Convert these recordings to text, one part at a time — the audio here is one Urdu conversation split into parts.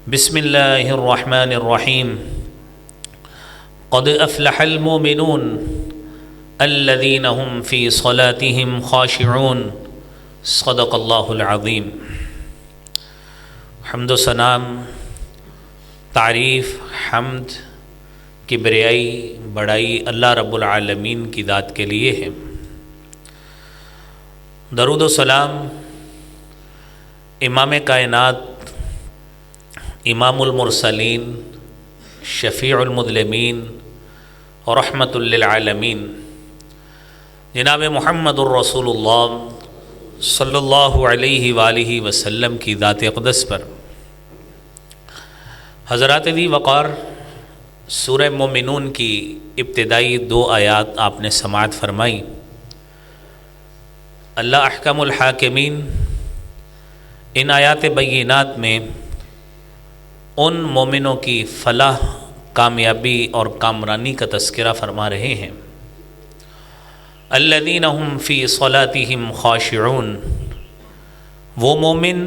بسم اللہ الرحمن الرحیم قد افلح المؤمنون الذین هم فی صلاتهم خاشعون صدق اللہ العظیم۔ حمد و ثناء، تعریف، حمد، کبریائی، بڑائی اللہ رب العالمین کی ذات کے لیے ہے۔ درود و سلام امام کائنات، امام المرسلین، شفیع المذنبین اور رحمت للعالمین جناب محمد الرسول اللہ صلی اللہ علیہ وآلہ وسلم کی ذات اقدس پر۔ حضرات ذی وقار، سورہ مومنون کی ابتدائی 2 آیات آپ نے سماعت فرمائی۔ اللہ احکم الحاکمین ان آیات بینات میں ان مومنوں کی فلاح، کامیابی اور کامرانی کا تذکرہ فرما رہے ہیں۔ الذین هم فی صلاتهم خاشعون، وہ مومن،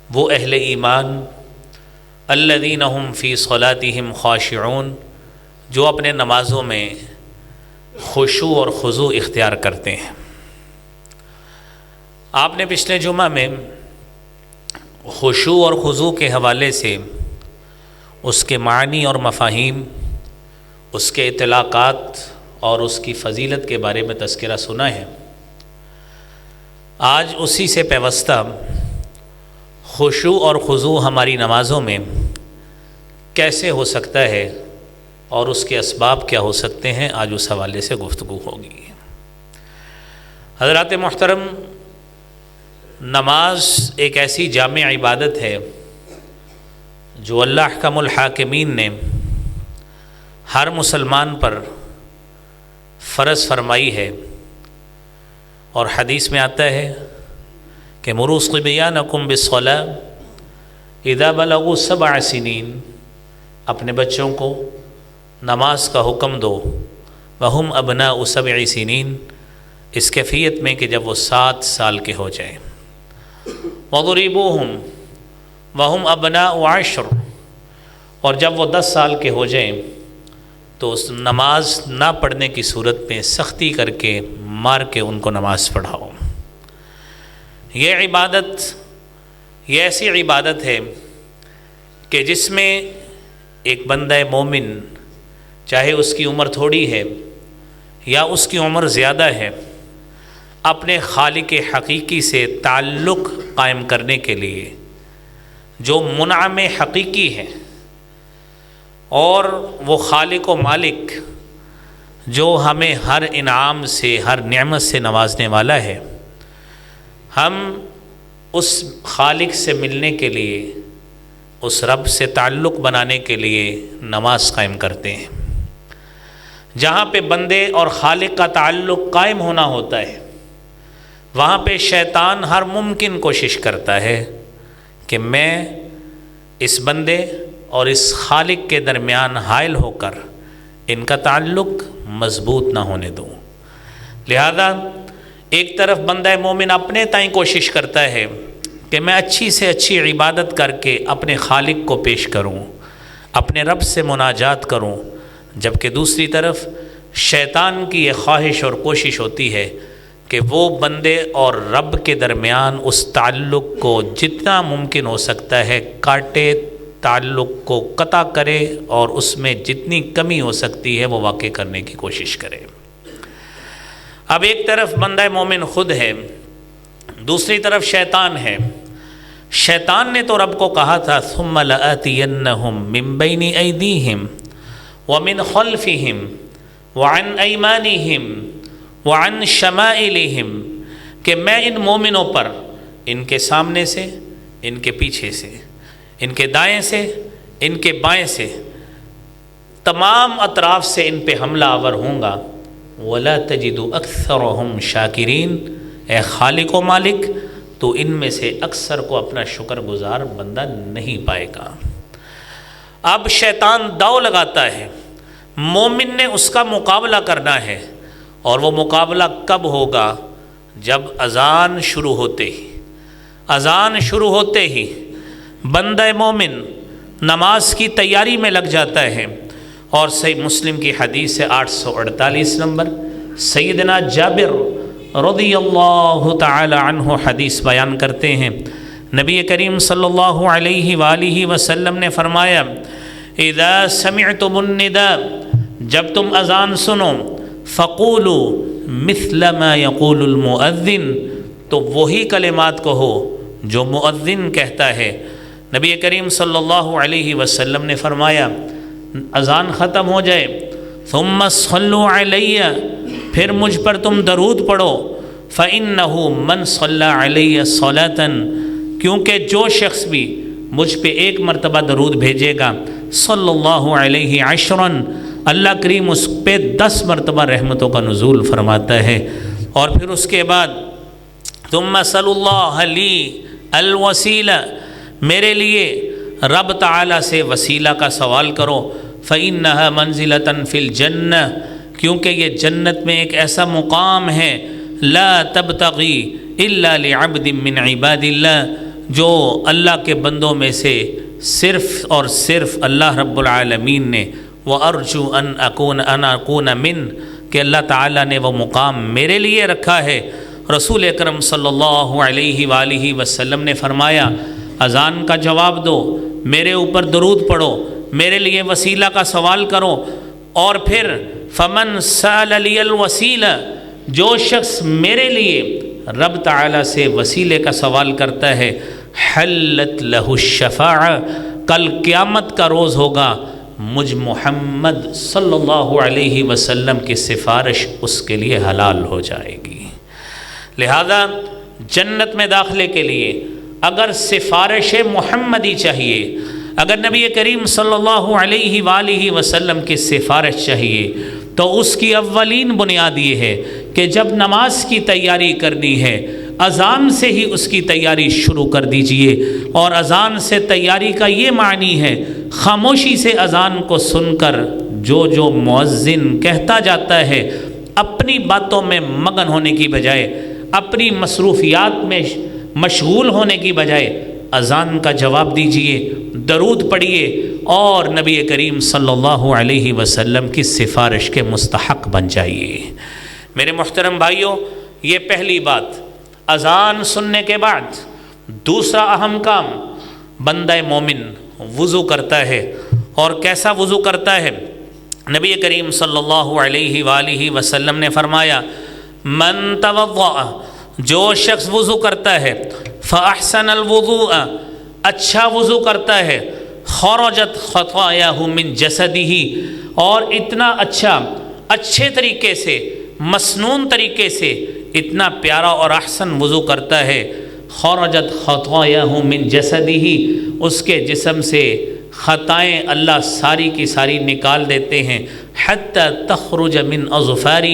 وہ اہل ایمان، الذین هم فی صلاتهم خاشعون، جو اپنے نمازوں میں خشوع اور خضوع اختیار کرتے ہیں۔ آپ نے پچھلے جمعہ میں خشوع اور خضوع کے حوالے سے اس کے معنی اور مفاہیم، اس کے اطلاقات اور اس کی فضیلت کے بارے میں تذکرہ سنا ہے۔ آج اسی سے پیوستہ خشوع اور خضوع ہماری نمازوں میں کیسے ہو سکتا ہے اور اس کے اسباب کیا ہو سکتے ہیں، آج اس حوالے سے گفتگو ہوگی۔ حضرات محترم، نماز ایک ایسی جامع عبادت ہے جو اللہ احکم الحاکمین نے ہر مسلمان پر فرض فرمائی ہے، اور حدیث میں آتا ہے کہ مروا صبیانکم بالصلاۃ اذا بلغوا 7 سنین، اپنے بچوں کو نماز کا حکم دو، وہم ابناء 7 سنین، اس کیفیت میں کہ جب وہ 7 سال کے ہو جائیں۔ وَضْرِبُوهُمْ وَهُمْ أَبْنَاءُ 10، اور جب وہ 10 سال کے ہو جائیں تو اس نماز نہ پڑھنے کی صورت میں سختی کر کے، مار کے ان کو نماز پڑھاؤ۔ یہ عبادت، یہ ایسی عبادت ہے کہ جس میں ایک بندہ مومن، چاہے اس کی عمر تھوڑی ہے یا اس کی عمر زیادہ ہے، اپنے خالق حقیقی سے تعلق قائم کرنے کے لیے، جو منعم حقیقی ہے اور وہ خالق و مالک جو ہمیں ہر انعام سے، ہر نعمت سے نوازنے والا ہے، ہم اس خالق سے ملنے کے لیے، اس رب سے تعلق بنانے کے لیے نماز قائم کرتے ہیں۔ جہاں پہ بندے اور خالق کا تعلق قائم ہونا ہوتا ہے، وہاں پہ شیطان ہر ممکن کوشش کرتا ہے کہ میں اس بندے اور اس خالق کے درمیان حائل ہو کر ان کا تعلق مضبوط نہ ہونے دوں۔ لہذا ایک طرف بندہ مومن اپنے تائیں کوشش کرتا ہے کہ میں اچھی سے اچھی عبادت کر کے اپنے خالق کو پیش کروں، اپنے رب سے مناجات کروں، جبکہ دوسری طرف شیطان کی یہ خواہش اور کوشش ہوتی ہے کہ وہ بندے اور رب کے درمیان اس تعلق کو جتنا ممکن ہو سکتا ہے کاٹے، تعلق کو قطع کرے، اور اس میں جتنی کمی ہو سکتی ہے وہ واقع کرنے کی کوشش کرے۔ اب ایک طرف بندہ مومن خود ہے، دوسری طرف شیطان ہے۔ شیطان نے تو رب کو کہا تھا ثم لآتینہم من بین ایدیہم ومن خلفہم وعن ایمانہم وعن شمائلہم، کہ میں ان مومنوں پر ان کے سامنے سے، ان کے پیچھے سے، ان کے دائیں سے، ان کے بائیں سے، تمام اطراف سے ان پہ حملہ آور ہوں گا۔ وَلَا تَجِدُ أَكْثَرَهُمْ شَاكِرِينَ، اے خالق و مالک تو ان میں سے اکثر کو اپنا شکر گزار بندہ نہیں پائے گا۔ اب شیطان داؤ لگاتا ہے، مومن نے اس کا مقابلہ کرنا ہے، اور وہ مقابلہ کب ہوگا؟ جب اذان شروع ہوتے ہی بندہ مومن نماز کی تیاری میں لگ جاتا ہے، اور صحیح مسلم کی حدیث ہے 848 نمبر، سیدنا جابر رضی اللہ تعالی عنہ حدیث بیان کرتے ہیں، نبی کریم صلی اللہ علیہ وآلہ وسلم نے فرمایا اذا سمعتم النداء، جب تم اذان سنو، فقولوا مثل ما يقول المؤذن، تو وہی کلمات کہو جو مؤذن کہتا ہے۔ نبی کریم صلی اللہ علیہ وسلم نے فرمایا اذان ختم ہو جائے، ثم صلوا علی، پھر مجھ پر تم درود پڑھو، فإنه من صلی علی صلاة، کیونکہ جو شخص بھی مجھ پہ ایک مرتبہ درود بھیجے گا، صلی اللہ علیہ عشرا، اللہ کریم اس پہ 10 مرتبہ رحمتوں کا نزول فرماتا ہے۔ اور پھر اس کے بعد ثم صلی اللہ لی الوسیلہ، میرے لیے رب تعالیٰ سے وسیلہ کا سوال کرو، فإنها منزلة فی الجنہ، کیونکہ یہ جنت میں ایک ایسا مقام ہے، لا تبتغی الا لعبد من عباد اللہ، جو اللہ کے بندوں میں سے صرف اور صرف اللہ رب العالمین نے، وَأَرْجُو أَنْ أَكُونَ مِنْ، کہ اللہ تعالیٰ نے وہ مقام میرے لیے رکھا ہے۔ رسول اکرم صلی اللہ علیہ وآلہ وسلم نے فرمایا اذان کا جواب دو، میرے اوپر درود پڑھو، میرے لیے وسیلہ کا سوال کرو، اور پھر فمن سأل لی الوسیلہ، جو شخص میرے لیے رب تعالیٰ سے وسیلے کا سوال کرتا ہے، حلت لہ الشفاعہ، کل قیامت کا روز ہوگا، مجھ محمد صلی اللہ علیہ وسلم کی سفارش اس کے لیے حلال ہو جائے گی۔ لہذا جنت میں داخلے کے لیے اگر سفارش محمدی چاہیے، اگر نبی کریم صلی اللہ علیہ وآلہ وسلم کی سفارش چاہیے، تو اس کی اولین بنیاد یہ ہے کہ جب نماز کی تیاری کرنی ہے، اذان سے ہی اس کی تیاری شروع کر دیجئے۔ اور اذان سے تیاری کا یہ معنی ہے خاموشی سے اذان کو سن کر جو مؤذن کہتا جاتا ہے، اپنی باتوں میں مگن ہونے کی بجائے، اپنی مصروفیات میں مشغول ہونے کی بجائے اذان کا جواب دیجئے، درود پڑھیے، اور نبی کریم صلی اللہ علیہ وسلم کی سفارش کے مستحق بن جائیے۔ میرے محترم بھائیوں، یہ پہلی بات۔ اذان سننے کے بعد دوسرا اہم کام، بندہ مومن وضو کرتا ہے، اور کیسا وضو کرتا ہے؟ نبی کریم صلی اللہ علیہ وآلہ وسلم نے فرمایا من توضأ، جو شخص وضو کرتا ہے، فأحسن الوضوء، اچھا وضو کرتا ہے، خرجت خطاياه من جسده، اور اتنا اچھے طریقے سے، مسنون طریقے سے، اتنا پیارا اور احسن وضو کرتا ہے، خرجت خطاياه من جسده، اس کے جسم سے خطائیں اللہ ساری کی ساری نکال دیتے ہیں، حتی تخرج من اظفارہ،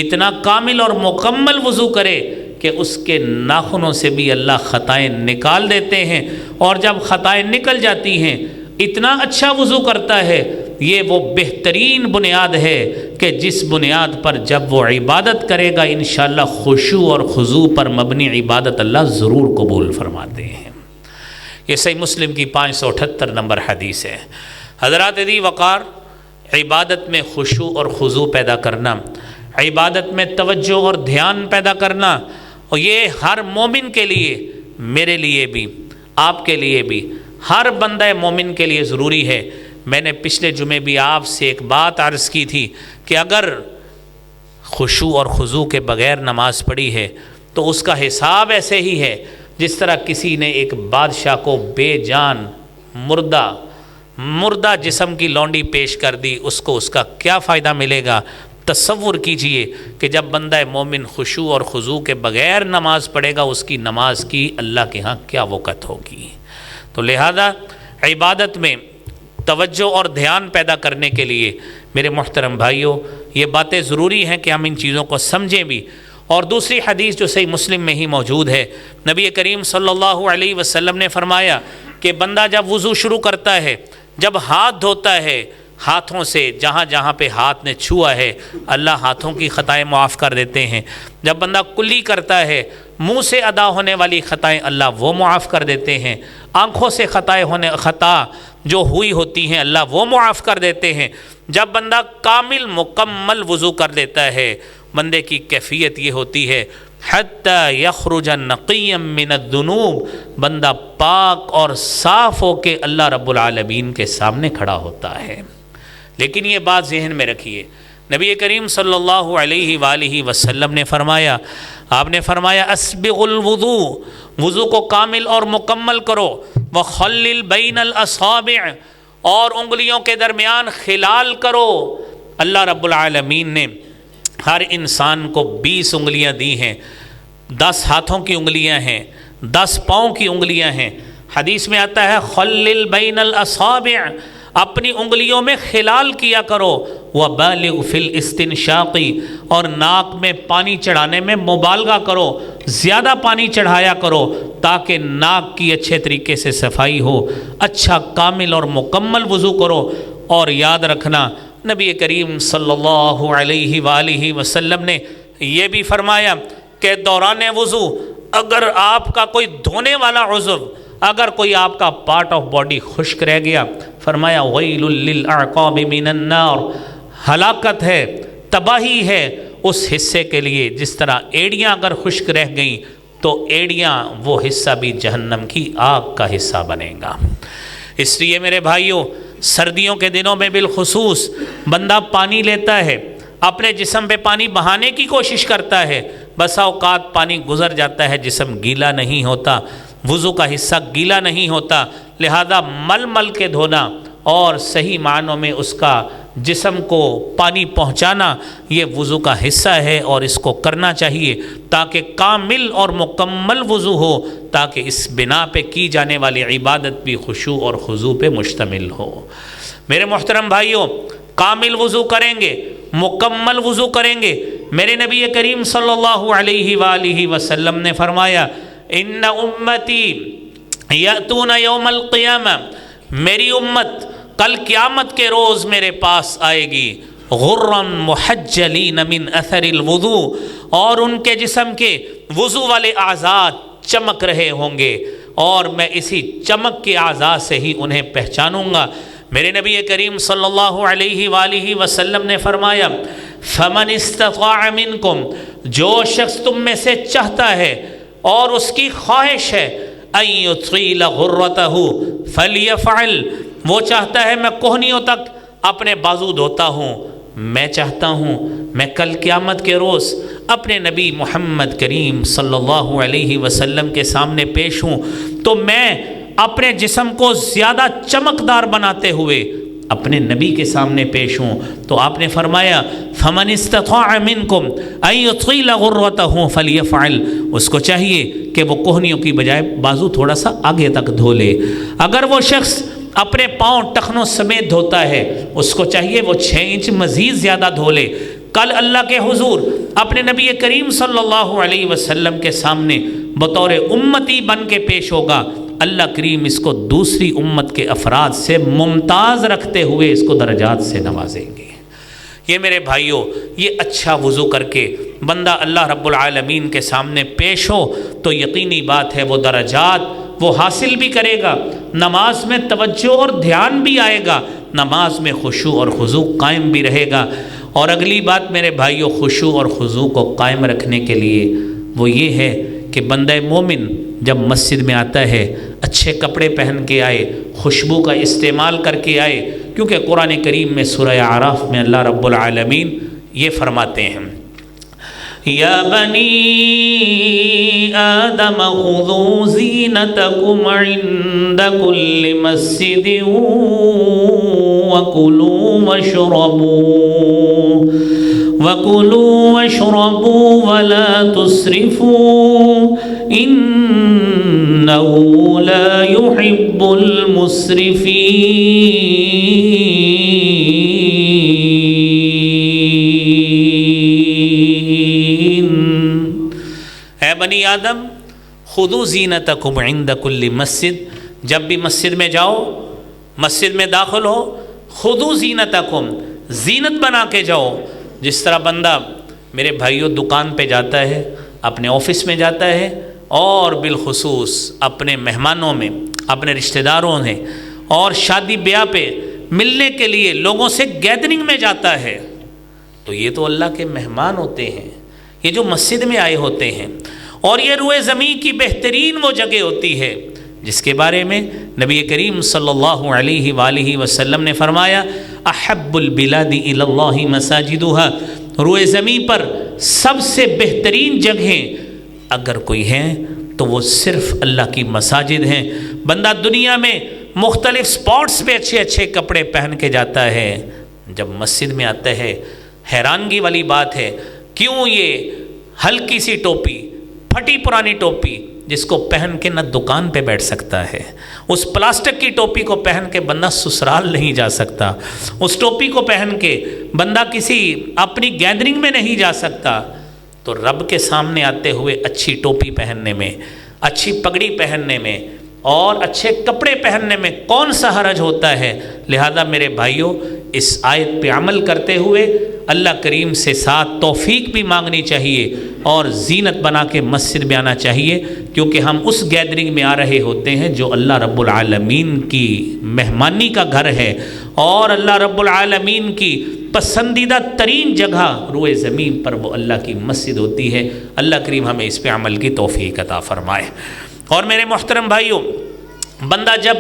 اتنا کامل اور مکمل وضو کرے کہ اس کے ناخنوں سے بھی اللہ خطائیں نکال دیتے ہیں، اور جب خطائیں نکل جاتی ہیں اتنا اچھا وضو کرتا ہے۔ یہ وہ بہترین بنیاد ہے کہ جس بنیاد پر جب وہ عبادت کرے گا انشاءاللہ خشوع اور خضوع پر مبنی عبادت اللہ ضرور قبول فرماتے ہیں۔ یہ صحیح مسلم کی 578 نمبر حدیث ہے۔ حضرات دی وقار، عبادت میں خشوع اور خضوع پیدا کرنا، عبادت میں توجہ اور دھیان پیدا کرنا، اور یہ ہر مومن کے لیے، میرے لیے بھی، آپ کے لیے بھی، ہر بندہ مومن کے لیے ضروری ہے۔ میں نے پچھلے جمعے بھی آپ سے ایک بات عرض کی تھی کہ اگر خشوع اور خضوع کے بغیر نماز پڑھی ہے تو اس کا حساب ایسے ہی ہے جس طرح کسی نے ایک بادشاہ کو بے جان مردہ جسم کی لونڈی پیش کر دی، اس کو اس کا کیا فائدہ ملے گا؟ تصور کیجئے کہ جب بندہ مومن خشوع اور خضوع کے بغیر نماز پڑھے گا، اس کی نماز کی اللہ کے ہاں کیا وقت ہوگی۔ تو لہذا عبادت میں توجہ اور دھیان پیدا کرنے کے لیے میرے محترم بھائیوں یہ باتیں ضروری ہیں کہ ہم ان چیزوں کو سمجھیں بھی۔ اور دوسری حدیث جو صحیح مسلم میں ہی موجود ہے، نبی کریم صلی اللہ علیہ وسلم نے فرمایا کہ بندہ جب وضو شروع کرتا ہے، جب ہاتھ دھوتا ہے، ہاتھوں سے جہاں جہاں پہ ہاتھ نے چھوا ہے اللہ ہاتھوں کی خطائیں معاف کر دیتے ہیں۔ جب بندہ کلی کرتا ہے منہ سے ادا ہونے والی خطائیں اللہ وہ معاف کر دیتے ہیں۔ آنکھوں سے خطا جو ہوئی ہوتی ہیں اللہ وہ معاف کر دیتے ہیں۔ جب بندہ کامل مکمل وضو کر لیتا ہے بندے کی کیفیت یہ ہوتی ہے حتی یخرج نقیا من الذنوب، بندہ پاک اور صاف ہو کے اللہ رب العالمین کے سامنے کھڑا ہوتا ہے۔ لیکن یہ بات ذہن میں رکھیے، نبی کریم صلی اللہ علیہ وآلہ وسلم نے فرمایا، آپ نے فرمایا اسبغ الوضو، وضو کو کامل اور مکمل کرو، وخلل بین الاصابع، اور انگلیوں کے درمیان خلال کرو۔ اللہ رب العالمین نے ہر انسان کو 20 انگلیاں دی ہیں، 10 ہاتھوں کی انگلیاں ہیں، 10 پاؤں کی انگلیاں ہیں۔ حدیث میں آتا ہے خلل بین الاصابع، اپنی انگلیوں میں خلال کیا کرو، وبالغ فی الاستنشاق، اور ناک میں پانی چڑھانے میں مبالغہ کرو، زیادہ پانی چڑھایا کرو تاکہ ناک کی اچھے طریقے سے صفائی ہو، اچھا کامل اور مکمل وضو کرو۔ اور یاد رکھنا نبی کریم صلی اللہ علیہ وآلہ وسلم نے یہ بھی فرمایا کہ دوران وضو اگر آپ کا کوئی دھونے والا عضو، اگر کوئی آپ کا پارٹ آف باڈی خشک رہ گیا، فرمایا ویل للاعقاب من النار، ہلاکت ہے، تباہی ہے اس حصے کے لیے جس طرح ایڑیاں اگر خشک رہ گئیں تو ایڑیاں وہ حصہ بھی جہنم کی آگ کا حصہ بنے گا۔ اس لیے میرے بھائیوں سردیوں کے دنوں میں بالخصوص بندہ پانی لیتا ہے، اپنے جسم پہ پانی بہانے کی کوشش کرتا ہے، بسا اوقات پانی گزر جاتا ہے، جسم گیلا نہیں ہوتا، وضو کا حصہ گیلا نہیں ہوتا، لہذا مل مل کے دھونا اور صحیح معنوں میں اس کا جسم کو پانی پہنچانا یہ وضو کا حصہ ہے اور اس کو کرنا چاہیے تاکہ کامل اور مکمل وضو ہو، تاکہ اس بنا پہ کی جانے والی عبادت بھی خشوع اور خضوع پہ مشتمل ہو۔ میرے محترم بھائیوں کامل وضو کریں گے، مکمل وضو کریں گے، میرے نبی کریم صلی اللہ علیہ وآلہ وسلم نے فرمایا ان امتی یأتون یوم القیامہ، میری امت کل قیامت کے روز میرے پاس آئے گی، غرًا محجلین من اثر الوضو، اور ان کے جسم کے وضو والے اعضاء چمک رہے ہوں گے اور میں اسی چمک کے اعضاء سے ہی انہیں پہچانوں گا۔ میرے نبی کریم صلی اللہ علیہ وآلہ وسلم نے فرمایا فمن استطاع منکم، جو شخص تم میں سے چاہتا ہے اور اس کی خواہش ہے ان یطیل غرتہ فلیفعل، وہ چاہتا ہے میں کوہنیوں تک اپنے بازو دھوتا ہوں، میں چاہتا ہوں میں کل قیامت کے روز اپنے نبی محمد کریم صلی اللہ علیہ وسلم کے سامنے پیش ہوں تو میں اپنے جسم کو زیادہ چمکدار بناتے ہوئے اپنے نبی کے سامنے پیش ہوں۔ تو آپ نے فرمایا فمن استطاع منکم ان یطیل غرتہ فلیفعل، اس کو چاہیے کہ وہ کوہنیوں کی بجائے بازو تھوڑا سا آگے تک دھو لے۔ اگر وہ شخص اپنے پاؤں ٹخنوں سمیت دھوتا ہے اس کو چاہیے وہ 6 انچ مزید زیادہ دھو لے۔ کل اللہ کے حضور اپنے نبی کریم صلی اللہ علیہ وسلم کے سامنے بطور امتی بن کے پیش ہوگا، اللہ کریم اس کو دوسری امت کے افراد سے ممتاز رکھتے ہوئے اس کو درجات سے نوازیں گے۔ یہ میرے بھائیوں یہ اچھا وضو کر کے بندہ اللہ رب العالمین کے سامنے پیش ہو تو یقینی بات ہے وہ درجات وہ حاصل بھی کرے گا، نماز میں توجہ اور دھیان بھی آئے گا، نماز میں خشوع اور خضوع قائم بھی رہے گا۔ اور اگلی بات میرے بھائیوں خشوع اور خضوع کو قائم رکھنے کے لیے وہ یہ ہے کہ بندہ مومن جب مسجد میں آتا ہے اچھے کپڑے پہن کے آئے، خوشبو کا استعمال کر کے آئے، کیونکہ قرآن کریم میں سورہ اعراف میں اللہ رب العالمین یہ فرماتے ہیں یا بنی آدم خذوا زینتکم عند کل مسجد وَكُلُوا وَاشْرَبُوا وَلَا تُسْرِفُوا إِنَّهُ لَا يُحِبُّ الْمُسْرِفِينَ۔ اے بنی آدم خُذُوا زِینَتَکُمْ عِندَ كُلِّ مسجد، جب بھی مسجد میں جاؤ، مسجد میں داخل ہو، خذو زینتکم، زینت بنا کے جاؤ۔ جس طرح بندہ میرے بھائیوں دکان پہ جاتا ہے، اپنے آفس میں جاتا ہے، اور بالخصوص اپنے مہمانوں میں، اپنے رشتہ داروں میں، اور شادی بیاہ پہ ملنے کے لیے لوگوں سے گیدرنگ میں جاتا ہے، تو یہ تو اللہ کے مہمان ہوتے ہیں، یہ جو مسجد میں آئے ہوتے ہیں، اور یہ روئے زمین کی بہترین وہ جگہ ہوتی ہے جس کے بارے میں نبی کریم صلی اللہ علیہ وآلہ وسلم نے فرمایا احب البلاد الی اللہ مساجدها، روئے زمین پر سب سے بہترین جگہیں اگر کوئی ہیں تو وہ صرف اللہ کی مساجد ہیں۔ بندہ دنیا میں مختلف سپورٹس پہ اچھے اچھے کپڑے پہن کے جاتا ہے، جب مسجد میں آتا ہے حیرانگی والی بات ہے، کیوں یہ ہلکی سی ٹوپی، پھٹی پرانی ٹوپی جس کو پہن کے نہ دکان پہ بیٹھ سکتا ہے، اس پلاسٹک کی ٹوپی کو پہن کے بندہ سسرال نہیں جا سکتا، اس ٹوپی کو پہن کے بندہ کسی اپنی گیدرنگ میں نہیں جا سکتا، تو رب کے سامنے آتے ہوئے اچھی ٹوپی پہننے میں، اچھی پگڑی پہننے میں، اور اچھے کپڑے پہننے میں کون سا حرج ہوتا ہے؟ لہذا میرے بھائیوں اس آیت پہ عمل کرتے ہوئے اللہ کریم سے ساتھ توفیق بھی مانگنی چاہیے اور زینت بنا کے مسجد میں آنا چاہیے، کیونکہ ہم اس گیدرنگ میں آ رہے ہوتے ہیں جو اللہ رب العالمین کی مہمانی کا گھر ہے، اور اللہ رب العالمین کی پسندیدہ ترین جگہ روئے زمین پر وہ اللہ کی مسجد ہوتی ہے۔ اللہ کریم ہمیں اس پہ عمل کی توفیق عطا فرمائے۔ اور میرے محترم بھائیوں، بندہ جب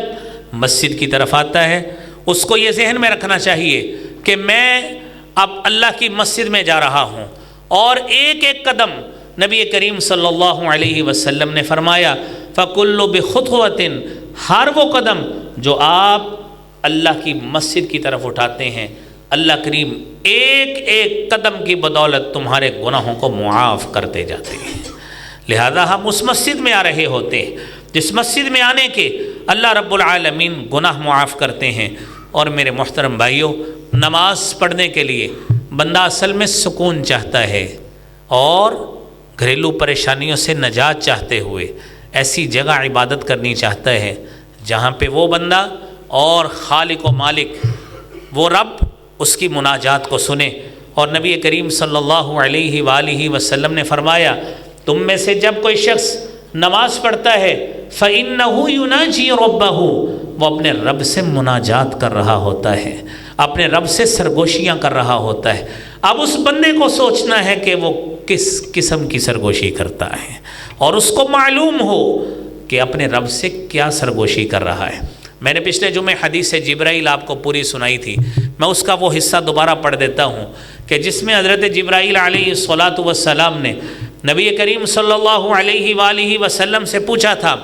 مسجد کی طرف آتا ہے اس کو یہ ذہن میں رکھنا چاہیے کہ میں اب اللہ کی مسجد میں جا رہا ہوں، اور ایک ایک قدم نبی کریم صلی اللہ علیہ وسلم نے فرمایا فَكُلُّ بِخُطْوَةٍ، ہر وہ قدم جو آپ اللہ کی مسجد کی طرف اٹھاتے ہیں اللہ کریم ایک ایک قدم کی بدولت تمہارے گناہوں کو معاف کرتے جاتے ہیں۔ لہذا ہم اس مسجد میں آ رہے ہوتے ہیں جس مسجد میں آنے کے اللہ رب العالمین گناہ معاف کرتے ہیں۔ اور میرے محترم بھائیوں، نماز پڑھنے کے لیے بندہ اصل میں سکون چاہتا ہے، اور گھریلو پریشانیوں سے نجات چاہتے ہوئے ایسی جگہ عبادت کرنی چاہتا ہے جہاں پہ وہ بندہ اور خالق و مالک وہ رب اس کی مناجات کو سنے۔ اور نبی کریم صلی اللہ علیہ وآلہ وسلم نے فرمایا تم میں سے جب کوئی شخص نماز پڑھتا ہے فَإِنَّهُ يُنَاجِي رَبَّهُ، وہ اپنے رب سے مناجات کر رہا ہوتا ہے، اپنے رب سے سرگوشیاں کر رہا ہوتا ہے۔ اب اس بندے کو سوچنا ہے کہ وہ کس قسم کی سرگوشی کرتا ہے، اور اس کو معلوم ہو کہ اپنے رب سے کیا سرگوشی کر رہا ہے۔ میں نے پچھلے جمعے حدیث جبرائیل آپ کو پوری سنائی تھی، میں اس کا وہ حصہ دوبارہ پڑھ دیتا ہوں کہ جس میں حضرت جبرائیل علیہ السلام نے نبی کریم صلی اللہ علیہ وآلہ وسلم سے پوچھا تھا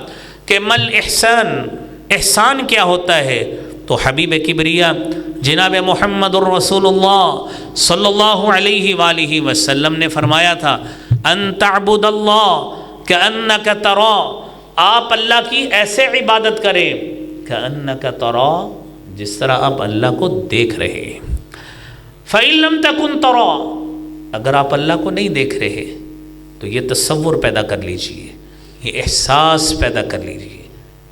کہ مل احسان، احسان کیا ہوتا ہے؟ تو حبیب کبریا جناب محمد الرسول اللہ صلی اللہ علیہ وآلہ وسلم نے فرمایا تھا ان تعبد اللہ کأنک ترا، آپ اللہ کی ایسے عبادت کریں کأنک ترا، جس طرح آپ اللہ کو دیکھ رہے ہیں۔ فإن لم تکن ترا، اگر آپ اللہ کو نہیں دیکھ رہے تو یہ تصور پیدا کر لیجئے، یہ احساس پیدا کر لیجئے،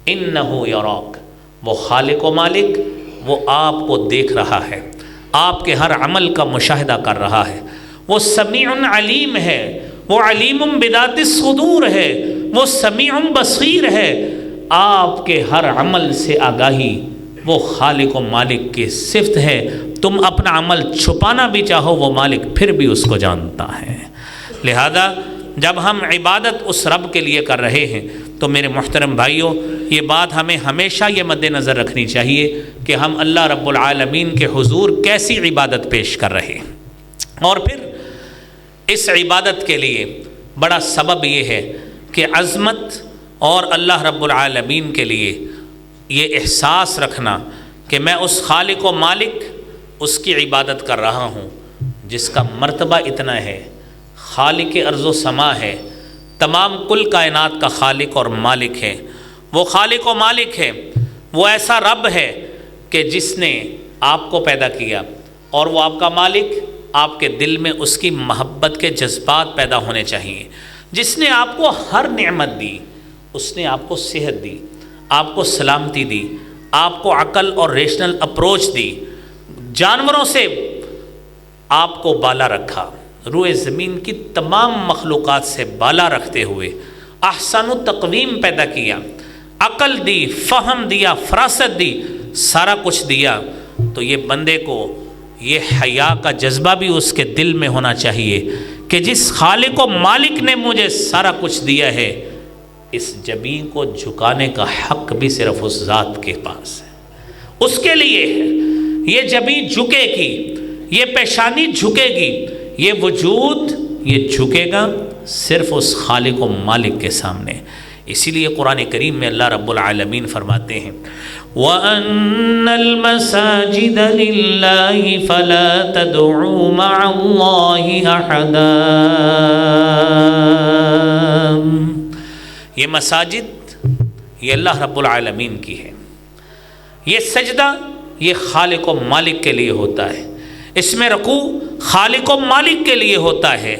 انہو یراک، وہ خالق و مالک وہ آپ کو دیکھ رہا ہے، آپ کے ہر عمل کا مشاہدہ کر رہا ہے، وہ سمیع علیم ہے، وہ علیم بذات الصدور ہے، وہ سمیع بصیر ہے، آپ کے ہر عمل سے آگاہی وہ خالق و مالک کی صفت ہے۔ تم اپنا عمل چھپانا بھی چاہو وہ مالک پھر بھی اس کو جانتا ہے۔ لہذا جب ہم عبادت اس رب کے لیے کر رہے ہیں تو میرے محترم بھائیوں، یہ بات ہمیں ہمیشہ یہ مد نظر رکھنی چاہیے کہ ہم اللہ رب العالمین کے حضور کیسی عبادت پیش کر رہے ہیں۔ اور پھر اس عبادت کے لیے بڑا سبب یہ ہے کہ عظمت اور اللہ رب العالمین کے لیے یہ احساس رکھنا کہ میں اس خالق و مالک اس کی عبادت کر رہا ہوں جس کا مرتبہ اتنا ہے، خالق ارض و سما ہے، تمام کل کائنات کا خالق اور مالک ہے، وہ خالق و مالک ہے، وہ ایسا رب ہے کہ جس نے آپ کو پیدا کیا، اور وہ آپ کا مالک، آپ کے دل میں اس کی محبت کے جذبات پیدا ہونے چاہیے، جس نے آپ کو ہر نعمت دی، اس نے آپ کو صحت دی، آپ کو سلامتی دی، آپ کو عقل اور ریشنل اپروچ دی، جانوروں سے آپ کو بالا رکھا، روئے زمین کی تمام مخلوقات سے بالا رکھتے ہوئے احسن تقویم پیدا کیا، عقل دی، فہم دیا، فراست دی، سارا کچھ دیا، تو یہ بندے کو یہ حیا کا جذبہ بھی اس کے دل میں ہونا چاہیے کہ جس خالق و مالک نے مجھے سارا کچھ دیا ہے، اس جبین کو جھکانے کا حق بھی صرف اس ذات کے پاس ہے، اس کے لیے ہے۔ یہ جبین جھکے گی، یہ پیشانی جھکے گی، یہ وجود یہ جھکے گا صرف اس خالق و مالک کے سامنے۔ اسی لیے قرآن کریم میں اللہ رب العالمین فرماتے ہیں وَأَنَّ الْمَسَاجِدَ لِلَّهِ فَلَا تَدْعُوا مَعَ اللَّهِ أَحَدًا۔ یہ مساجد یہ اللہ رب العالمین کی ہے، یہ سجدہ یہ خالق و مالک کے لیے ہوتا ہے، اس میں رکوع خالق و مالک کے لیے ہوتا ہے،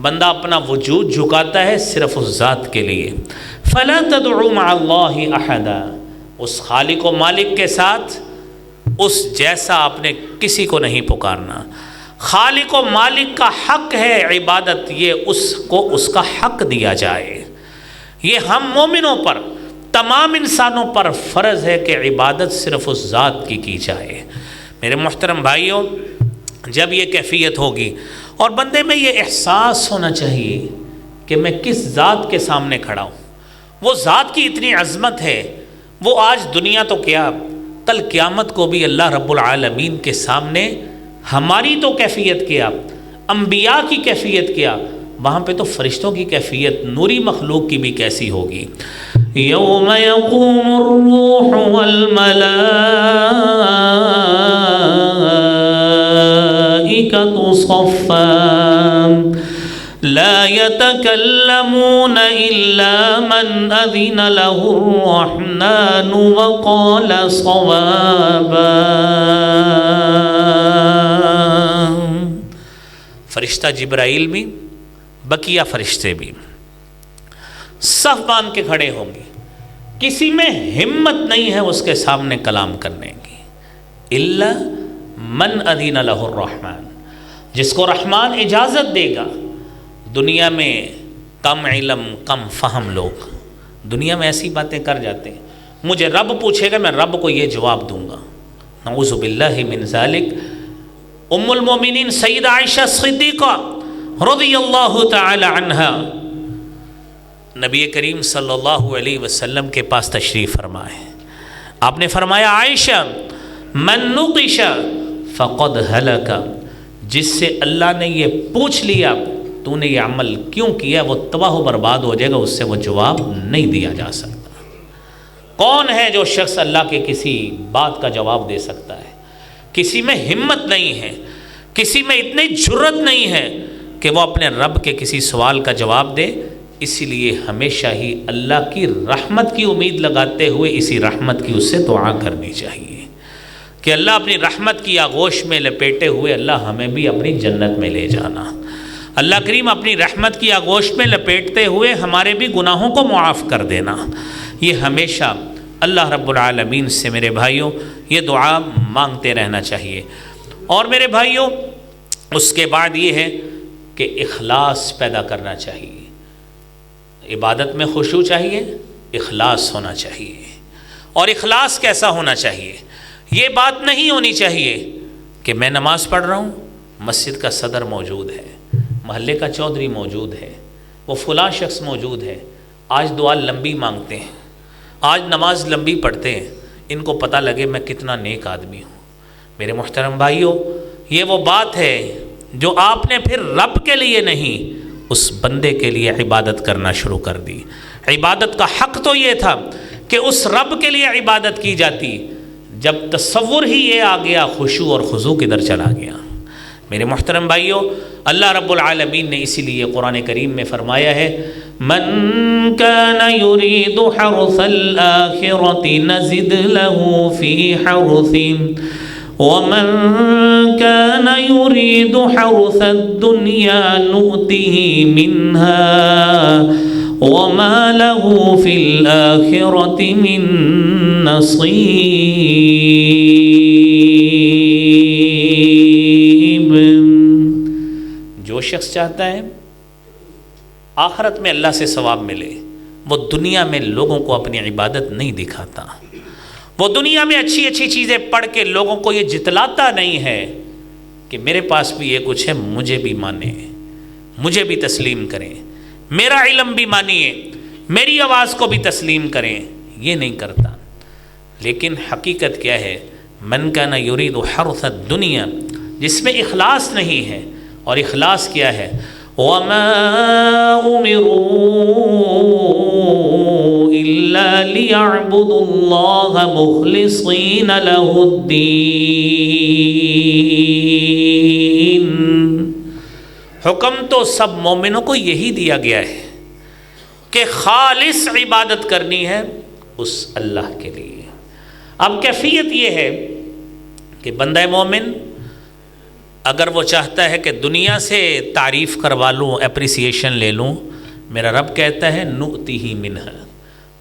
بندہ اپنا وجود جھکاتا ہے صرف اس ذات کے لیے۔ فَلَا تَدْعُوا مَعَ اللَّهِ أَحَدًا، اس خالق و مالک کے ساتھ اس جیسا آپ نے کسی کو نہیں پکارنا۔ خالق و مالک کا حق ہے عبادت، یہ اس کو اس کا حق دیا جائے۔ یہ ہم مومنوں پر، تمام انسانوں پر فرض ہے کہ عبادت صرف اس ذات کی جائے۔ میرے محترم بھائیوں، جب یہ کیفیت ہوگی اور بندے میں یہ احساس ہونا چاہیے کہ میں کس ذات کے سامنے کھڑا ہوں، وہ ذات کی اتنی عظمت ہے، وہ آج دنیا تو کیا کل قیامت کو بھی اللہ رب العالمین کے سامنے ہماری تو کیفیت کیا، انبیاء کی کیفیت کیا، وہاں پہ تو فرشتوں کی کیفیت نوری مخلوق کی بھی کیسی ہوگی۔ یوم یقوم الروح والملائکۃ صفا لا يتكلمون إلا من أذن له الرحمن وقال صوابا۔ فرشتہ جبرائیل بھی، بقیہ فرشتے بھی صف باندھ کے کھڑے ہوں گے، کسی میں ہمت نہیں ہے اس کے سامنے کلام کرنے کی، الا من اذن له الرحمن، جس کو رحمان اجازت دے گا۔ دنیا میں کم علم کم فہم لوگ دنیا میں ایسی باتیں کر جاتے ہیں، مجھے رب پوچھے گا میں رب کو یہ جواب دوں گا، نعوذ باللہ من ذالک۔ ام المومنین سیدہ عائشہ صدیقہ رضی اللہ تعالی عنہا نبی کریم صلی اللہ علیہ وسلم کے پاس تشریف فرمائے، آپ نے فرمایا عائشہ من نقش فقد ہلک، جس سے اللہ نے یہ پوچھ لیا تو نے یہ عمل کیوں کیا وہ تباہ و برباد ہو جائے گا، اس سے وہ جواب نہیں دیا جا سکتا۔ کون ہے جو شخص اللہ کے کسی بات کا جواب دے سکتا ہے؟ کسی میں ہمت نہیں ہے، کسی میں اتنی جرت نہیں ہے کہ وہ اپنے رب کے کسی سوال کا جواب دے۔ اسی لیے ہمیشہ ہی اللہ کی رحمت کی امید لگاتے ہوئے اسی رحمت کی اس سے دعا کرنی چاہیے کہ اللہ اپنی رحمت کی آغوش میں لپیٹے ہوئے اللہ ہمیں بھی اپنی جنت میں لے جانا۔ اللہ کریم اپنی رحمت کی آغوش میں لپیٹتے ہوئے ہمارے بھی گناہوں کو معاف کر دینا۔ یہ ہمیشہ اللہ رب العالمین سے میرے بھائیوں یہ دعا مانگتے رہنا چاہیے۔ اور میرے بھائیوں اس کے بعد یہ ہے کہ اخلاص پیدا کرنا چاہیے، عبادت میں خشوع چاہیے، اخلاص ہونا چاہیے۔ اور اخلاص کیسا ہونا چاہیے؟ یہ بات نہیں ہونی چاہیے کہ میں نماز پڑھ رہا ہوں، مسجد کا صدر موجود ہے، محلے کا چودھری موجود ہے، وہ فلاں شخص موجود ہے، آج دعا لمبی مانگتے ہیں، آج نماز لمبی پڑھتے ہیں، ان کو پتہ لگے میں کتنا نیک آدمی ہوں۔ میرے محترم بھائیوں یہ وہ بات ہے جو آپ نے پھر رب کے لیے نہیں اس بندے کے لیے عبادت کرنا شروع کر دی۔ عبادت کا حق تو یہ تھا کہ اس رب کے لیے عبادت کی جاتی، جب تصور ہی یہ آ گیا خشوع اور خضوع کدھر چلا گیا؟ میرے محترم بھائیوں اللہ رب العالمین نے اسی لیے قرآن کریم میں فرمایا ہے من كان يريد حرث الآخرة نزد له في حرثه ومن كان يريد حرث الدنيا نؤته منها وما له في الآخرة من نصيب۔ شخص چاہتا ہے آخرت میں اللہ سے ثواب ملے، وہ دنیا میں لوگوں کو اپنی عبادت نہیں دکھاتا، وہ دنیا میں اچھی اچھی چیزیں پڑھ کے لوگوں کو یہ جتلاتا نہیں ہے کہ میرے پاس بھی یہ کچھ ہے، مجھے بھی مانیں، مجھے بھی تسلیم کریں، میرا علم بھی مانیے، میری آواز کو بھی تسلیم کریں، یہ نہیں کرتا۔ لیکن حقیقت کیا ہے؟ من کان یرید حرث الدنیا، جس میں اخلاص نہیں ہے، اور اخلاص کیا ہے؟ وَمَا أُمِرُوا إِلَّا لِيَعْبُدُوا اللَّهَ مُخْلِصِينَ لَهُ الدِّينَ۔ حکم تو سب مومنوں کو یہی دیا گیا ہے کہ خالص عبادت کرنی ہے اس اللہ کے لیے۔ اب کیفیت یہ ہے کہ بندہ مومن اگر وہ چاہتا ہے کہ دنیا سے تعریف کروا لوں، اپریسیشن لے لوں، میرا رب کہتا ہے نُؤْتِهِ مِنْهَا،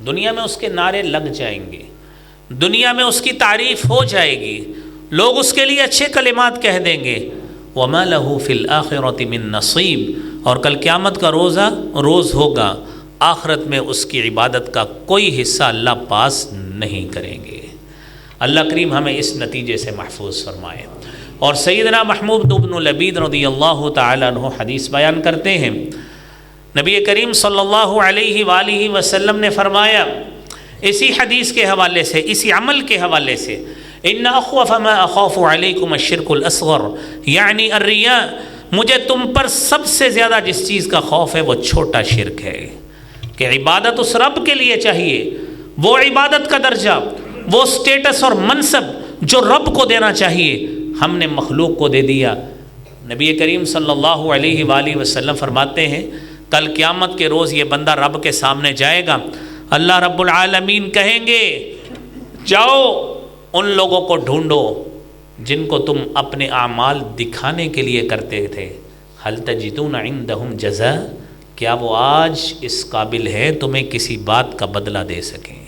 دنیا میں اس کے نعرے لگ جائیں گے، دنیا میں اس کی تعریف ہو جائے گی، لوگ اس کے لیے اچھے کلمات کہہ دیں گے، وَمَا لَهُ فِي الْآخِرَةِ مِن نَصِيب، اور کل قیامت کا روز ہوگا، آخرت میں اس کی عبادت کا کوئی حصہ اللہ پاس نہیں کریں گے۔ اللہ کریم ہمیں اس نتیجے سے محفوظ فرمائے۔ اور سیدنا محمود بن لبید رضی اللہ تعالیٰ عنہ حدیث بیان کرتے ہیں، نبی کریم صلی اللہ علیہ وآلہ وسلم نے فرمایا اسی حدیث کے حوالے سے، اسی عمل کے حوالے سے، ان اخوف ما اخاف علیکم الشرک الاصغر یعنی الریا، مجھے تم پر سب سے زیادہ جس چیز کا خوف ہے وہ چھوٹا شرک ہے، کہ عبادت اس رب کے لیے چاہیے، وہ عبادت کا درجہ، وہ سٹیٹس اور منصب جو رب کو دینا چاہیے ہم نے مخلوق کو دے دیا۔ نبی کریم صلی اللہ علیہ وآلہ وسلم فرماتے ہیں کل قیامت کے روز یہ بندہ رب کے سامنے جائے گا، اللہ رب العالمین کہیں گے جاؤ ان لوگوں کو ڈھونڈو جن کو تم اپنے اعمال دکھانے کے لیے کرتے تھے، هل تجدون عندهم جزاء، کیا وہ آج اس قابل ہے تمہیں کسی بات کا بدلہ دے سکیں؟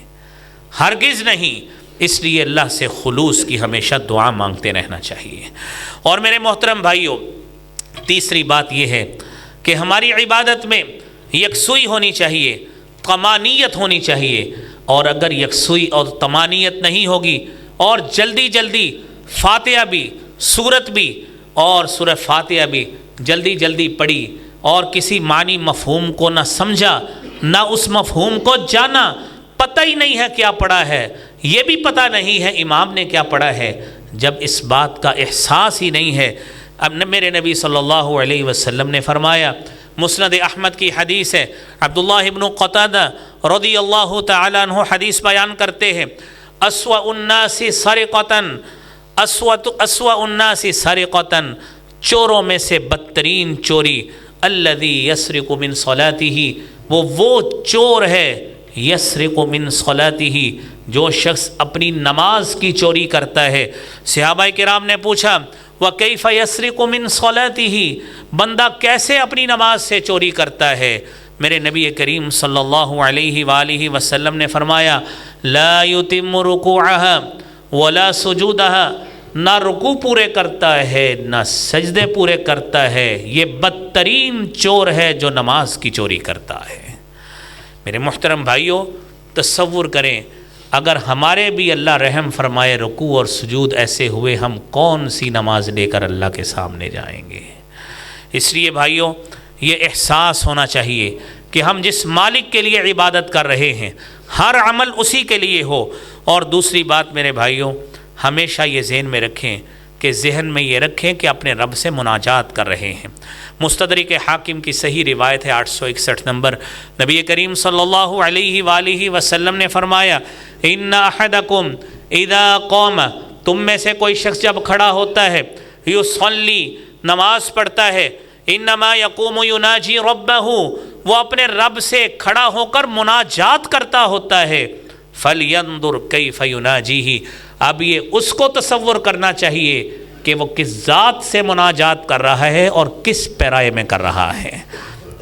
ہرگز نہیں۔ اس لیے اللہ سے خلوص کی ہمیشہ دعا مانگتے رہنا چاہیے۔ اور میرے محترم بھائیوں، تیسری بات یہ ہے کہ ہماری عبادت میں یکسوئی ہونی چاہیے، طمانیت ہونی چاہیے، اور اگر یکسوئی اور طمانیت نہیں ہوگی اور جلدی فاتحہ بھی، سورت بھی اور سورہ فاتحہ بھی جلدی پڑھی اور کسی معنی مفہوم کو نہ سمجھا، نہ اس مفہوم کو جانا، پتہ ہی نہیں ہے کیا پڑھا ہے، یہ بھی پتہ نہیں ہے امام نے کیا پڑھا ہے، جب اس بات کا احساس ہی نہیں ہے۔ اب میرے نبی صلی اللہ علیہ وسلم نے فرمایا، مسند احمد کی حدیث ہے، عبداللہ ابن قتادہ رضی اللہ تعالیٰ عنہ حدیث بیان کرتے ہیں، اسوأ الناس سرقتاً، اسوأ الناس سرقتاً، چوروں میں سے بدترین چوری، الذی یسرق من صلاتہ، وہ چور ہے، یسرق من صلاتہ، جو شخص اپنی نماز کی چوری کرتا ہے۔ صحابہ کرام نے پوچھا وَكَيْفَ يَسْرِقُ مِن صَلَاتِهِ، بندہ کیسے اپنی نماز سے چوری کرتا ہے؟ میرے نبی کریم صلی اللہ علیہ وآلہ وسلم نے فرمایا لا يتم رکوعها ولا سجودها، نہ رکوع پورے کرتا ہے نہ سجدے پورے کرتا ہے، یہ بدترین چور ہے جو نماز کی چوری کرتا ہے۔ میرے محترم بھائیوں، تصور کریں اگر ہمارے بھی اللہ رحم فرمائے رکوع اور سجود ایسے ہوئے، ہم کون سی نماز لے کر اللہ کے سامنے جائیں گے؟ اس لیے بھائیوں یہ احساس ہونا چاہیے کہ ہم جس مالک کے لیے عبادت کر رہے ہیں ہر عمل اسی کے لیے ہو۔ اور دوسری بات میرے بھائیوں، ہمیشہ یہ ذہن میں رکھیں کہ ذہن میں یہ رکھیں کہ اپنے رب سے مناجات کر رہے ہیں۔ مستدرک حاکم کی صحیح روایت ہے 861 نمبر، نبی کریم صلی اللہ علیہ وآلہ وسلم نے فرمایا ان احدکم اذا قام، تم میں سے کوئی شخص جب کھڑا ہوتا ہے، یصلی، نماز پڑھتا ہے، انما یقوم یناجی ربہ، وہ اپنے رب سے کھڑا ہو کر مناجات کرتا ہوتا ہے، فلینظر کیف یناجیہ، اب یہ اس کو تصور کرنا چاہیے کہ وہ کس ذات سے مناجات کر رہا ہے اور کس پیرائے میں کر رہا ہے۔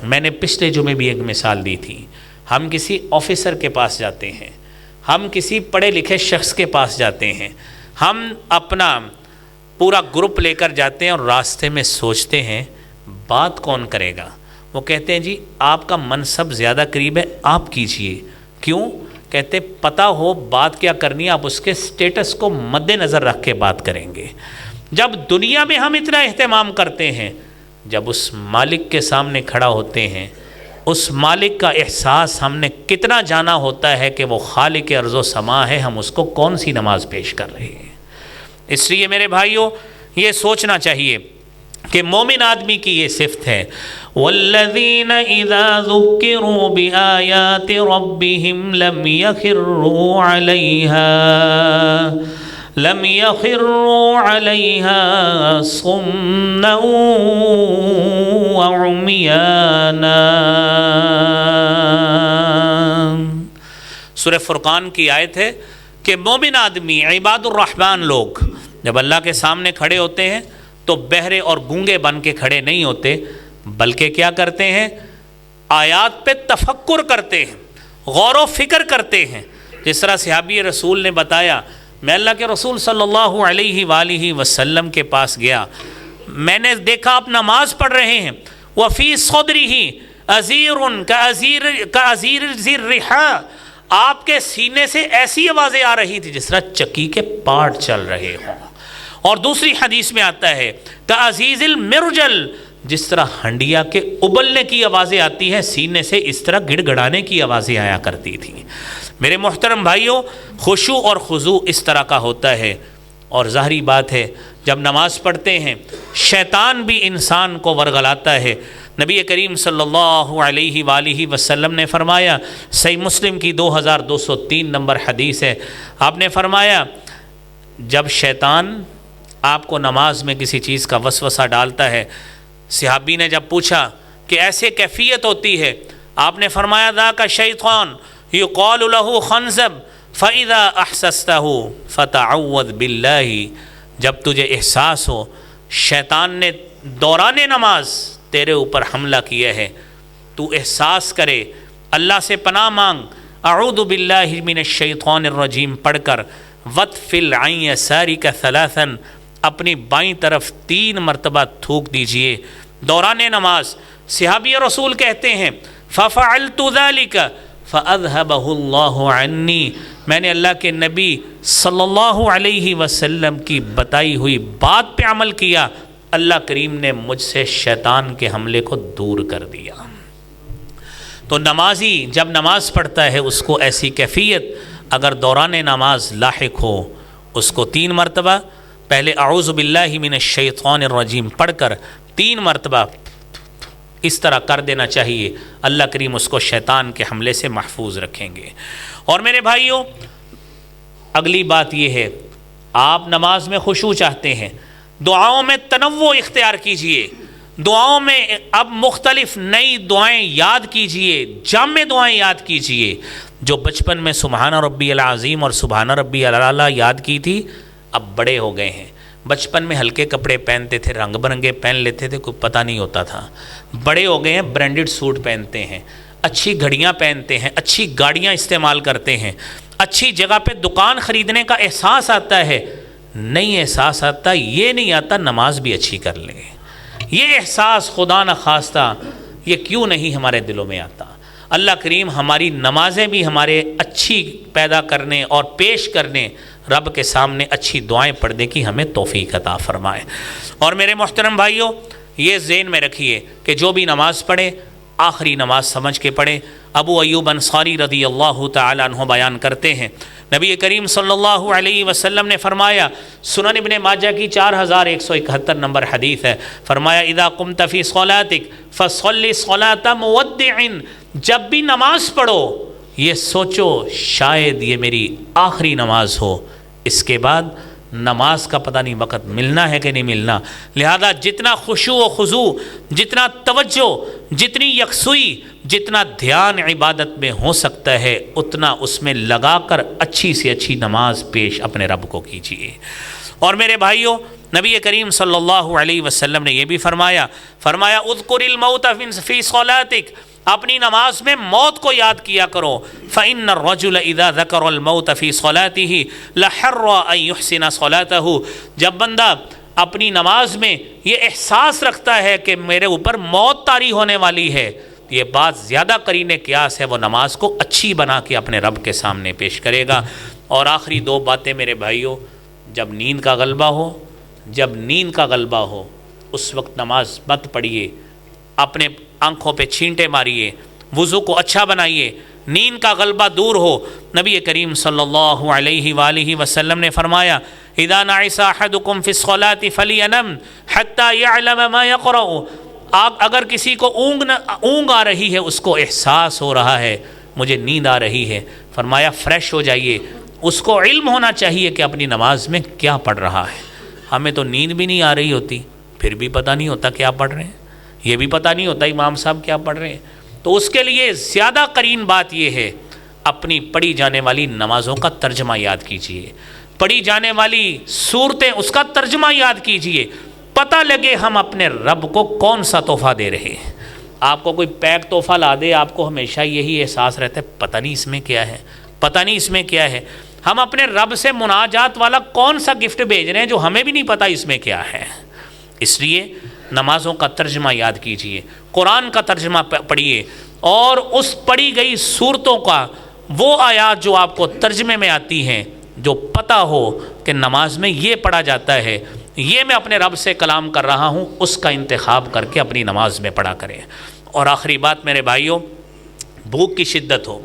میں نے پچھلے جمعے بھی ایک مثال دی تھی، ہم کسی آفیسر کے پاس جاتے ہیں، ہم کسی پڑھے لکھے شخص کے پاس جاتے ہیں، ہم اپنا پورا گروپ لے کر جاتے ہیں اور راستے میں سوچتے ہیں بات کون کرے گا؟ وہ کہتے ہیں جی آپ کا منصب زیادہ قریب ہے، آپ کیجئے۔ کیوں؟ کہتے پتہ ہو بات کیا کرنی ہے، آپ اس کے سٹیٹس کو مد نظر رکھ کے بات کریں گے۔ جب دنیا میں ہم اتنا اہتمام کرتے ہیں، جب اس مالک کے سامنے کھڑا ہوتے ہیں، اس مالک کا احساس ہم نے کتنا جانا ہوتا ہے کہ وہ خالق ارض و سما ہے، ہم اس کو کون سی نماز پیش کر رہے ہیں۔ اس لیے میرے بھائیوں یہ سوچنا چاہیے کہ مومن آدمی کی یہ صفت ہے، والذین اذا ذکروا بآیات ربهم لم يخروا علیہا صما وعمیانا۔ سورہ فرقان کی آیت ہے کہ مومن آدمی، عباد الرحمن لوگ جب اللہ کے سامنے کھڑے ہوتے ہیں تو بہرے اور گونگے بن کے کھڑے نہیں ہوتے، بلکہ کیا کرتے ہیں؟ آیات پہ تفکر کرتے ہیں، غور و فکر کرتے ہیں۔ جس طرح صحابی رسول نے بتایا، میں اللہ کے رسول صلی اللہ علیہ وآلہ وسلم کے پاس گیا، میں نے دیکھا آپ نماز پڑھ رہے ہیں، وفی صدرہ عزیر کعزیر ذی الرحا، آپ کے سینے سے ایسی آوازیں آ رہی تھی جس طرح چکی کے پارٹ چل رہے ہوں۔ اور دوسری حدیث میں آتا ہے کعزیز المرجل، جس طرح ہنڈیا کے ابلنے کی آوازیں آتی ہیں، سینے سے اس طرح گڑ گڑانے کی آوازیں آیا کرتی تھیں۔ میرے محترم بھائیوں، خشوع اور خضوع اس طرح کا ہوتا ہے۔ اور ظاہری بات ہے جب نماز پڑھتے ہیں شیطان بھی انسان کو ورغلاتا ہے۔ نبی کریم صلی اللہ علیہ وآلہ وسلم نے فرمایا، صحیح مسلم کی 2203 نمبر حدیث ہے، آپ نے فرمایا جب شیطان آپ کو نماز میں کسی چیز کا وسوسہ ڈالتا ہے، صحابی نے جب پوچھا کہ ایسے کیفیت ہوتی ہے، آپ نے فرمایا ذاک شیطان یقال له خنزب فاذا احسسته فتعوذ باللہ، جب تجھے احساس ہو شیطان نے دوران نماز تیرے اوپر حملہ کیا ہے، تو احساس کرے، اللہ سے پناہ مانگ، اعوذ باللہ من الشیطان الرجیم پڑھ کر وَطْفِلْ عَنْ يَسَارِكَ ثَلَاثًا، اپنی بائیں طرف 3 مرتبہ تھوک دیجئے دوران نماز۔ صحابی رسول کہتے ہیں فَفَعَلْتُ ذَلِكَ فَأَذْهَبَهُ اللَّهُ عَنِّي، میں نے اللہ کے نبی صلی اللہ علیہ وسلم کی بتائی ہوئی بات پہ عمل کیا، اللہ کریم نے مجھ سے شیطان کے حملے کو دور کر دیا۔ تو نمازی جب نماز پڑھتا ہے اس کو ایسی کیفیت اگر دوران نماز لاحق ہو، اس کو 3 مرتبہ پہلے اعوذ باللہ من الشیطان الرجیم پڑھ کر 3 مرتبہ اس طرح کر دینا چاہیے، اللہ کریم اس کو شیطان کے حملے سے محفوظ رکھیں گے۔ اور میرے بھائیوں اگلی بات یہ ہے، آپ نماز میں خشوع چاہتے ہیں، دعاؤں میں تنوع اختیار کیجئے، دعاؤں میں اب مختلف نئی دعائیں یاد کیجئے، جامع دعائیں یاد کیجئے۔ جو بچپن میں سبحان ربی العظیم اور سبحان ربی الاعلیٰ یاد کی تھی، اب بڑے ہو گئے ہیں، بچپن میں ہلکے کپڑے پہنتے تھے، رنگ برنگے پہن لیتے تھے، کوئی پتہ نہیں ہوتا تھا، بڑے ہو گئے ہیں برانڈڈ سوٹ پہنتے ہیں، اچھی گھڑیاں پہنتے ہیں، اچھی گاڑیاں استعمال کرتے ہیں، اچھی جگہ پہ دکان خریدنے کا احساس آتا ہے، نہیں احساس آتا، یہ نہیں آتا نماز بھی اچھی کر لیں۔ یہ احساس خدا نخواستہ یہ کیوں نہیں ہمارے دلوں میں آتا؟ اللہ کریم ہماری نمازیں بھی ہمارے اچھی پیدا کرنے اور پیش کرنے، رب کے سامنے اچھی دعائیں پڑھنے کی ہمیں توفیق عطا فرمائے۔ اور میرے محترم بھائیوں یہ ذہن میں رکھیے کہ جو بھی نماز پڑھے آخری نماز سمجھ کے پڑھے۔ ابو ایوب انصاری رضی اللہ تعالیٰ عنہ بیان کرتے ہیں، نبی کریم صلی اللہ علیہ وسلم نے فرمایا، سنن ابن ماجہ کی 4171 نمبر حدیث ہے، فرمایا اذا قمت فی صلاتک فصلی صلاۃ مودع، جب بھی نماز پڑھو یہ سوچو شاید یہ میری آخری نماز ہو، اس کے بعد نماز کا پتہ نہیں وقت ملنا ہے کہ نہیں ملنا، لہذا جتنا خشوع و خضوع، جتنا توجہ، جتنی یکسوئی، جتنا دھیان عبادت میں ہو سکتا ہے اتنا اس میں لگا کر اچھی سے اچھی نماز پیش اپنے رب کو کیجیے۔ اور میرے بھائیوں نبی کریم صلی اللہ علیہ وسلم نے یہ بھی فرمایا اذکر الموت فی صلاتک، اپنی نماز میں موت کو یاد کیا کرو، فإن الرجل اذا ذکر الموت فی صلاته لحر ان یحسن صلاته، جب بندہ اپنی نماز میں یہ احساس رکھتا ہے کہ میرے اوپر موت طاری ہونے والی ہے، یہ بات زیادہ قرین قیاس ہے، وہ نماز کو اچھی بنا کے اپنے رب کے سامنے پیش کرے گا۔ اور آخری دو باتیں میرے بھائیوں، جب نیند کا غلبہ ہو، جب نیند کا غلبہ ہو اس وقت نماز مت پڑھیے، اپنے آنکھوں پہ چھینٹے ماریے، وضو کو اچھا بنائیے، نیند کا غلبہ دور ہو۔ نبی کریم صلی اللہ علیہ وآلہ وسلم نے فرمایا اذا نعس احدکم فی الصلاۃ فلینم حتی یعلم ما یقرأ، اگر کسی کو اونگ آ رہی ہے، اس کو احساس ہو رہا ہے مجھے نیند آ رہی ہے، فرمایا فریش ہو جائیے، اس کو علم ہونا چاہیے کہ اپنی نماز میں کیا پڑھ رہا ہے۔ ہمیں تو نیند بھی نہیں آ رہی ہوتی، پھر بھی پتہ نہیں ہوتا کیا پڑھ رہے ہیں، یہ بھی پتہ نہیں ہوتا امام صاحب کیا پڑھ رہے ہیں۔ تو اس کے لیے زیادہ قرین بات یہ ہے، اپنی پڑھی جانے والی نمازوں کا ترجمہ یاد کیجئے، پڑھی جانے والی صورتیں اس کا ترجمہ یاد کیجئے، پتہ لگے ہم اپنے رب کو کون سا تحفہ دے رہے ہیں۔ آپ کو کوئی پیک تحفہ لا دے، آپ کو ہمیشہ یہی احساس رہتا ہے پتہ نہیں اس میں کیا ہے، پتہ نہیں اس میں کیا ہے۔ ہم اپنے رب سے مناجات والا کون سا گفٹ بھیج رہے ہیں جو ہمیں بھی نہیں پتہ اس میں کیا ہے۔ اس لیے نمازوں کا ترجمہ یاد کیجئے، قرآن کا ترجمہ پڑھیے، اور اس پڑھی گئی صورتوں کا وہ آیات جو آپ کو ترجمے میں آتی ہیں، جو پتہ ہو کہ نماز میں یہ پڑھا جاتا ہے، یہ میں اپنے رب سے کلام کر رہا ہوں، اس کا انتخاب کر کے اپنی نماز میں پڑھا کریں۔ اور آخری بات میرے بھائیوں، بھوک کی شدت ہو،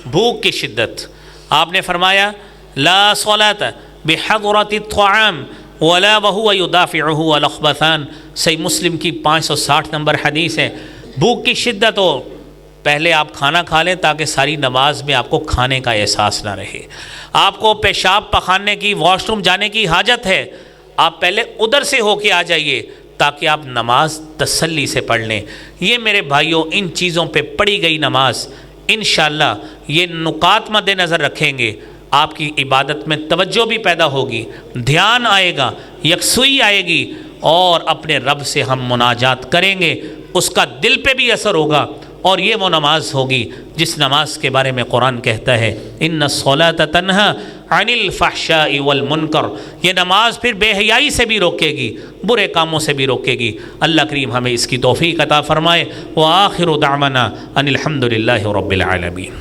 بھوک کی شدت، آپ نے فرمایا لا صلاۃ بحضرۃ الطعام ولا وهو يدافعه الاخبثان، صحیح مسلم کی 560 نمبر حدیث ہے۔ بھوک کی شدت ہو، پہلے آپ کھانا کھا لیں تاکہ ساری نماز میں آپ کو کھانے کا احساس نہ رہے۔ آپ کو پیشاب پخانے کی، واش روم جانے کی حاجت ہے، آپ پہلے ادھر سے ہو کے آ جائیے تاکہ آپ نماز تسلی سے پڑھ لیں۔ یہ میرے بھائیوں ان چیزوں پہ پڑھی گئی نماز انشاءاللہ یہ نکات مد نظر رکھیں گے، آپ کی عبادت میں توجہ بھی پیدا ہوگی، دھیان آئے گا، یکسوئی آئے گی، اور اپنے رب سے ہم مناجات کریں گے، اس کا دل پہ بھی اثر ہوگا۔ اور یہ وہ نماز ہوگی جس نماز کے بارے میں قرآن کہتا ہے ان الصلاۃ تنہی عن الفحشاء والمنکر، یہ نماز پھر بے حیائی سے بھی روکے گی، برے کاموں سے بھی روکے گی۔ اللہ کریم ہمیں اس کی توفیق عطا فرمائے۔ وآخر دعوانا ان الحمد للہ رب العالمین۔